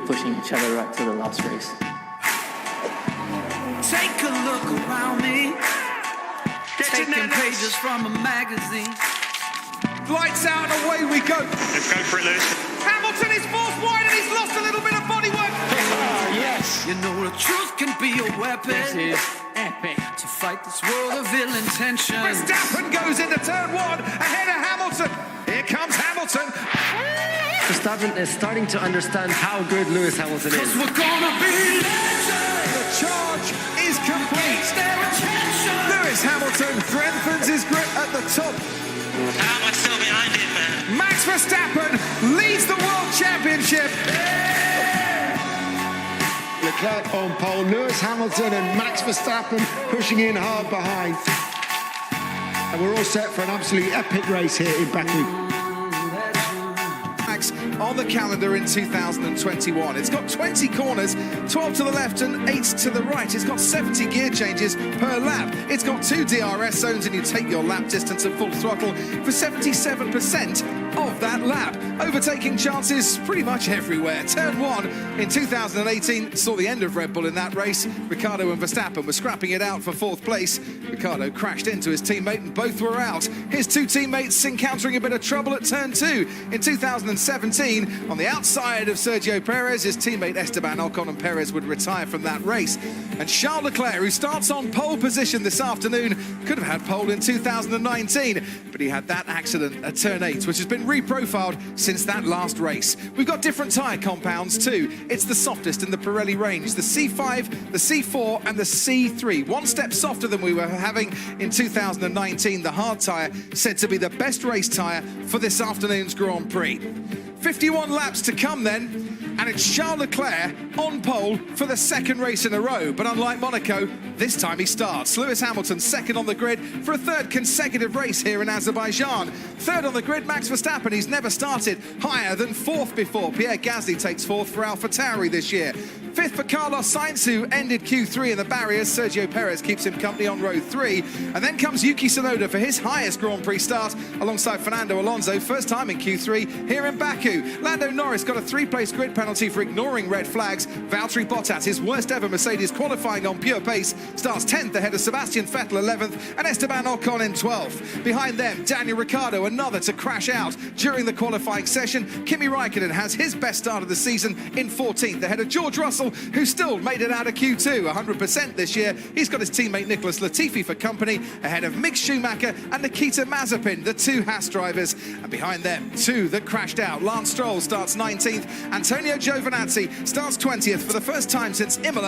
pushing each other right to the last race. Take a look around me, taking pages from a magazine. Lights out and away we go. Let's go for it, Lewis. Hamilton is forced wide and he's lost a little bit of bodywork. Oh, yes. You know the truth can be a weapon. This is epic. To fight this world of ill intention. Verstappen goes into turn one ahead of Hamilton. Here comes Hamilton. Verstappen is starting to understand how good Lewis Hamilton Cause is. we're gonna be legends. The charge is complete. Lewis Hamilton strengthens his grip at the top. How much still behind him, man? Max Verstappen leads the World Championship. Leclerc on pole, Lewis Hamilton and Max Verstappen pushing in hard behind. And we're all set for an absolutely epic race here in Baku. Max on the calendar in 2021. It's got 20 corners, 12 to the left and 8 to the right. It's got 70 gear changes per lap. It's got 2 DRS zones and you take your lap distance at full throttle for 77% of that lap. Overtaking chances pretty much everywhere. Turn 1 in 2018 saw the end of Red Bull in that race. Ricciardo and Verstappen were scrapping it out for 4th place. Ricciardo crashed into his teammate and both were out. His 2 teammates encountering a bit of trouble at turn 2 in 2017. On the outside of Sergio Perez, his teammate Esteban Ocon and Perez would retire from that race. And Charles Leclerc, who starts on pole position this afternoon, could have had pole in 2019, but he had that accident at turn 8, which has been reprofiled since that last race. We've got different tyre compounds too. It's the softest in the Pirelli range, the C5, the C4 and the C3. 1 step softer than we were having in 2019. The hard tyre said to be the best race tyre for this afternoon's Grand Prix. 51 laps to come then, and it's Charles Leclerc on pole for the 2nd race in a row. But unlike Monaco, this time he starts. Lewis Hamilton 2nd on the grid for a 3rd consecutive race here in Azerbaijan. 3rd on the grid, Max Verstappen. He's never started higher than 4th before. Pierre Gasly takes 4th for AlphaTauri this year. 5th for Carlos Sainz, who ended Q3 in the barriers. Sergio Perez keeps him company on row 3. And then comes Yuki Tsunoda for his highest Grand Prix start alongside Fernando Alonso. First time in Q3 here in Baku. Lando Norris got a 3-place grid penalty for ignoring red flags. Valtteri Bottas, his worst ever Mercedes qualifying on pure pace, starts 10th ahead of Sebastian Vettel 11th and Esteban Ocon in 12th. Behind them, Daniel Ricciardo, another to crash out during the qualifying session. Kimi Raikkonen has his best start of the season in 14th ahead of George Russell, who still made it out of Q2, 100% this year. He's got his teammate Nicholas Latifi for company ahead of Mick Schumacher and Nikita Mazepin, the 2 Haas drivers. And behind them, 2 that crashed out. Lance Stroll starts 19th. Antonio Giovinazzi starts 20th for the first time since Imola.